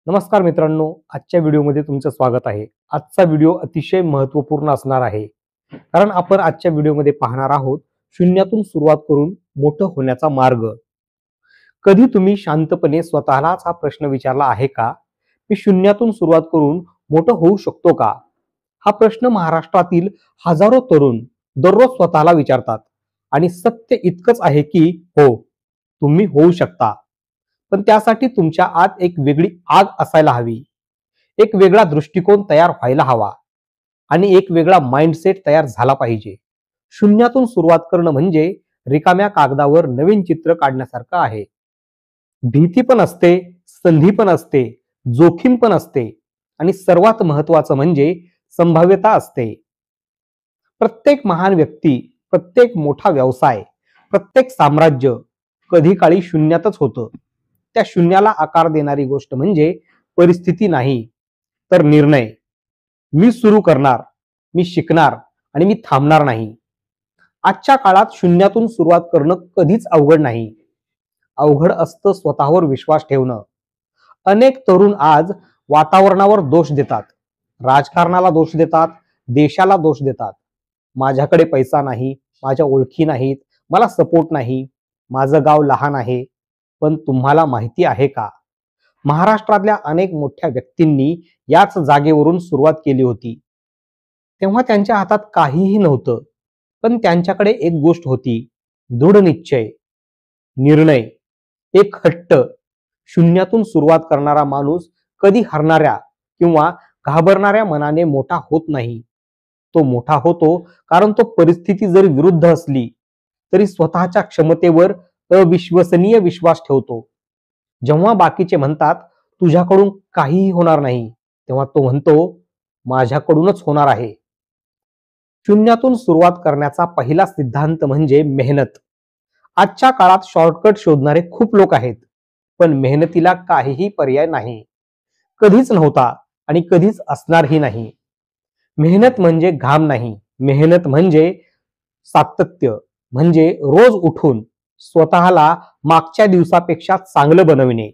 नमस्कार मित्रांनो, आजच्या व्हिडिओमध्ये तुमचं स्वागत आहे. आजचा व्हिडिओ अतिशय महत्त्वपूर्ण असणार आहे. कारण आपण आजच्या व्हिडिओमध्ये पाहणार आहोत शून्यातून सुरुवात करून मोठं होण्याचा मार्ग. कधी तुम्ही शांतपणे स्वतःलाच हा प्रश्न विचारला आहे का? मी शून्यातून सुरुवात करून मोठं होऊ शकतो का? हा प्रश्न महाराष्ट्रातील हजारो तरुण दररोज स्वतःला विचारतात आणि सत्य इतकंच आहे की हो, तुम्ही होऊ शकता. पण त्यासाठी तुमच्या आत एक वेगळी आग असायला हवी, एक वेगळा दृष्टिकोन तयार व्हायला हवा आणि एक वेगळा माइंडसेट तयार झाला पाहिजे. शून्यातून सुरुवात करणं म्हणजे रिकाम्या कागदावर नवीन चित्र काढण्यासारखं आहे. भीती पण असते, संधी पण असते, जोखीम पण असते आणि सर्वात महत्वाचं म्हणजे संभाव्यता असते. प्रत्येक महान व्यक्ती, प्रत्येक मोठा व्यवसाय, प्रत्येक साम्राज्य कधी काळी शून्यातच होतं. त्या शून्याला आकार देणारी गोष्ट म्हणजे परिस्थिती नाही, तर निर्णय. मी सुरू करणार, मी शिकणार आणि मी थांबणार नाही. आजच्या काळात शून्यातून सुरुवात करणं कधीच अवघड नाही. अवघड असतं स्वतःवर विश्वास ठेवणं. अनेक तरुण आज वातावरणावर दोष देतात, राजकारणाला दोष देतात, देशाला दोष देतात. माझ्याकडे पैसा नाही, माझ्या ओळखी नाहीत, मला सपोर्ट नाही, माझं गाव लहान आहे. पण तुम्हाला माहिती आहे का, महाराष्ट्रातल्या अनेक मोठ्या व्यक्तींनी याच जागेवरून सुरुवात केली होती. तेव्हा त्यांच्या हातात काहीही नव्हतं, पण त्यांच्याकडे एक गोष्ट होती: दृढ निश्चय, निर्णय, एक हट्ट. शून्यातून सुरुवात करणारा माणूस कधी हरणाऱ्या किंवा घाबरणाऱ्या मनाने मोठा होत नाही. तो मोठा होतो कारण तो परिस्थिती जरी विरुद्ध असली तरी स्वतःच्या क्षमतेवर अविश्वसनीय विश्वास ठेवतो. जेव्हा बाकीचे म्हणतात तुझ्याकडून काहीही होणार नाही, तेव्हा तो म्हणतो माझ्याकडूनच होणार आहे. शून्यातून सुरुवात करण्याचा पहिला सिद्धांत म्हणजे मेहनत. आजच्या काळात शॉर्टकट शोधणारे खूप लोक आहेत, पण मेहनतीला काहीही पर्याय नाही, कधीच नव्हता आणि कधीच असणारही नाही. मेहनत म्हणजे घाम नाही, मेहनत म्हणजे सातत्य, म्हणजे रोज उठून स्वतःला मागच्या दिवसापेक्षा चांगलं बनविणे.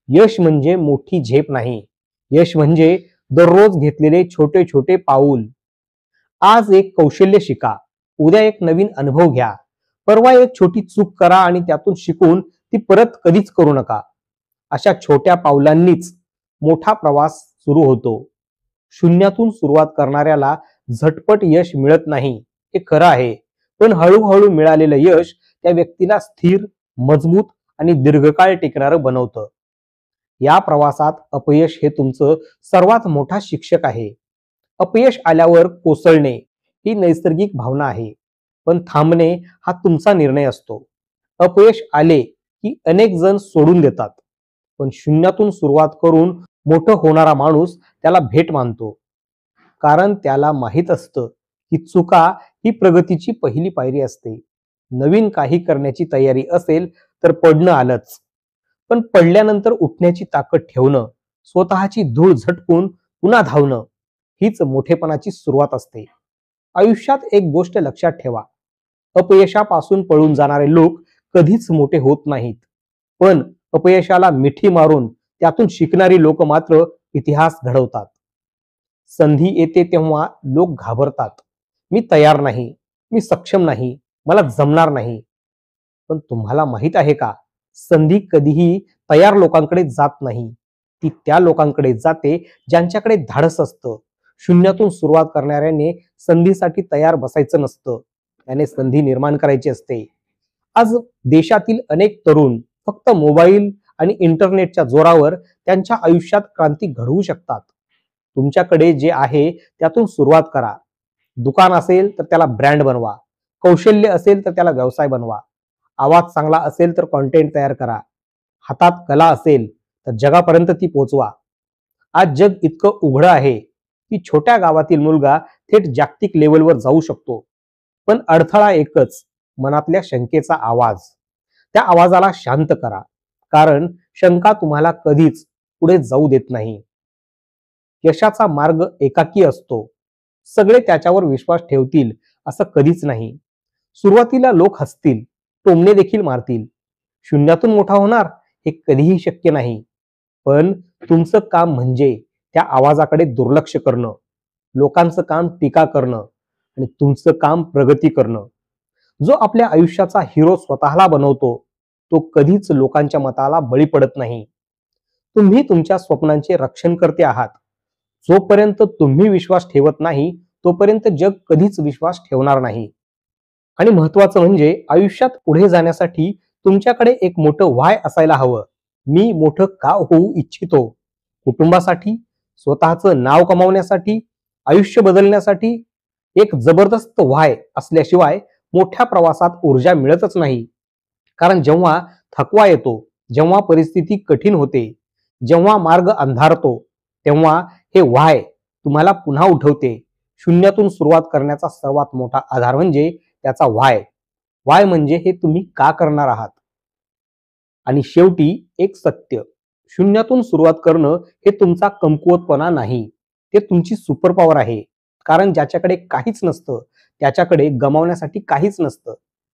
यश म्हणजे मोठी झेप नाही, यश म्हणजे दररोज घेतलेले छोटे छोटे पाऊल. आज एक कौशल्य शिका, उद्या एक नवीन अनुभव घ्या, परवा एक छोटी चूक करा आणि त्यातून शिकून ती परत कधीच करू नका. अशा छोट्या पावलांनीच मोठा प्रवास सुरू होतो. शून्यातून सुरुवात करणाऱ्याला झटपट यश मिळत नाही, हे खरं आहे. पण हळूहळू मिळालेलं यश त्या व्यक्तीला स्थिर, मजबूत आणि दीर्घकाळ टिकणारं बनवतं. या प्रवासात अपयश हे तुमचं सर्वात मोठा शिक्षक आहे. अपयश आल्यावर कोसळणे ही नैसर्गिक भावना आहे, पण थांबणे हा तुमचा निर्णय असतो. अपयश आले की अनेक जण सोडून देतात, पण शून्यातून सुरुवात करून मोठं होणारा माणूस त्याला भेट मानतो. कारण त्याला माहित असतं की चुका ही प्रगतीची पहिली पायरी असते. नवीन काही करण्याची तयारी असेल तर पडणं आलंच, पण पडल्यानंतर उठण्याची ताकद ठेवणं, स्वतःची धूळ झटकून पुन्हा धावणं, हीच मोठेपणाची सुरुवात असते. आयुष्यात एक गोष्ट लक्षात ठेवा: अपयशापासून पळून जाणारे लोक कधीच मोठे होत नाहीत, पण अपयशाला मिठी मारून त्यातून शिकणारी लोक मात्र इतिहास घडवतात. संधी येते तेव्हा लोक घाबरतात, मी तयार नाही, मी सक्षम नाही, मला जमणार नाही. पण तुम्हाला माहित आहे का, संधी कधीही तयार लोकांकडे जात नाही, ती त्या लोकांकडे जाते ज्यांच्याकडे धाडस असतं. शून्यातून सुरुवात करणाऱ्याने संधीसाठी तयार बसायचं नसतं, त्याने संधी निर्माण करायची असते. आज देशातील अनेक तरुण फक्त मोबाईल आणि इंटरनेटच्या जोरावर त्यांच्या आयुष्यात क्रांती घडवू शकतात. तुमच्याकडे जे आहे त्यातून सुरुवात करा. दुकान असेल तर त्याला ब्रँड बनवा, कौशल्य असेल तर त्याला व्यवसाय बनवा, आवाज चांगला असेल तर कॉन्टेंट तयार करा, हातात कला असेल तर जगापर्यंत ती पोहोचवा. आज जग इतकं उघडं आहे की छोट्या गावातील मुलगा थेट जागतिक लेवलवर जाऊ शकतो. पण अडथळा एकच: मनातल्या शंकेचा आवाज. त्या आवाजाला शांत करा, कारण शंका तुम्हाला कधीच पुढे जाऊ देत नाही. यशाचा मार्ग एकाकी असतो, सगळे त्याच्यावर विश्वास ठेवतील असं कधीच नाही. सुरुवातीला लोक हसतील, टोमणे देखील मारतील. शून्यातून मोठा होणार हे कधीही शक्य नाही. पण तुमचं काम म्हणजे त्या आवाजाकडे दुर्लक्ष करणं, लोकांचं काम टीका करणं आणि तुमचं काम प्रगती करणं. जो आपल्या आयुष्याचा हिरो स्वतःला बनवतो तो कधीच लोकांच्या मताला बळी पडत नाही. तुम्ही तुमच्या स्वप्नांचे रक्षण करते आहात. जोपर्यंत तुम्ही विश्वास ठेवत नाही तोपर्यंत जग कधीच विश्वास ठेवणार नाही. आणि महत्वाचं म्हणजे आयुष्यात पुढे जाण्यासाठी तुमच्याकडे एक मोठं व्हाय असायला हवं. मी मोठं का होऊ इच्छितो? कुटुंबासाठी, स्वतःचं नाव कमावण्यासाठी, आयुष्य बदलण्यासाठी. एक जबरदस्त व्हाय असल्याशिवाय मोठ्या प्रवासात ऊर्जा मिळतच नाही. कारण जेव्हा थकवा येतो, जेव्हा परिस्थिती कठीण होते, जेव्हा मार्ग अंधारतो, तेव्हा हे व्हाय तुम्हाला पुन्हा उठवते. शून्यातून सुरुवात करण्याचा सर्वात मोठा आधार म्हणजे त्याचा व्हाय. व्हाय म्हणजे हे तुम्ही का करणार आहात. आणि शेवटी एक सत्य, शून्यातून सुरुवात करणं हे तुमचा कमकुवतपणा नाही, ते तुमची सुपर पॉवर आहे. कारण ज्याच्याकडे काहीच नसतं त्याच्याकडे गमावण्यासाठी काहीच नसतं.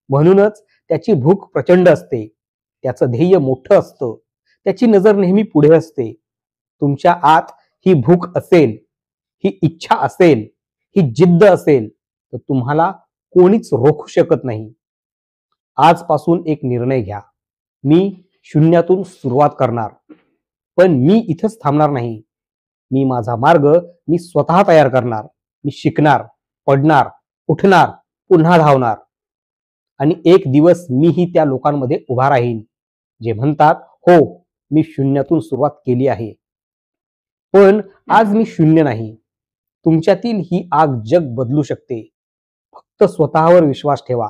म्हणूनच त्याची भूक प्रचंड असते, त्याचं ध्येय मोठं असतं, त्याची नजर नेहमी पुढे असते. तुमच्या आत ही भूक असेल, ही इच्छा असेल, ही जिद्द असेल तर तुम्हाला कोणीच रोखू शकत नाही. आजपासून एक निर्णय घ्या. मी शून्यातून सुरुवात करणार, पण मी इथंच थांबणार नाही. मी माझा मार्ग मी स्वतः तयार करणार. मी शिकणार, पडणार, उठणार, पुन्हा धावणार. आणि एक दिवस मीही त्या लोकांमध्ये उभा राहीन जे म्हणतात, हो मी शून्यातून सुरुवात केली आहे. पण आज मी शून्य नाही. तुमच्यातील ही आग जग बदलू शकते. फक्त स्वतःवर विश्वास ठेवा,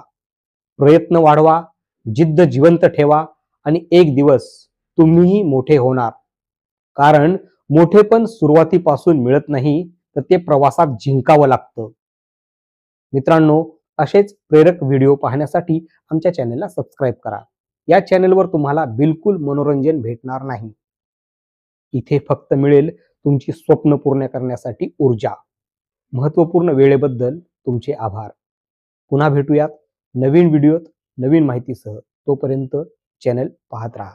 प्रयत्न वाढवा, जिद्द जिवंत ठेवा आणि एक दिवस तुम्हीही मोठे होणार. कारण मोठेपण सुरुवातीपासून मिळत नाही, तर ते प्रवासात जिंकावं लागतं. मित्रांनो, असेच प्रेरक व्हिडिओ पाहण्यासाठी आमच्या चॅनलला सबस्क्राईब करा. या चॅनलवर तुम्हाला बिलकुल मनोरंजन भेटणार नाही. इथे फक्त मिळेल तुमची स्वप्न पूर्ण करण्यासाठी ऊर्जा. महत्त्वपूर्ण वेळेबद्दल तुमचे आभार. पुन्हा भेटूयात नवीन व्हिडिओत नवीन माहितीसह. तोपर्यंत चॅनल पाहत राहा.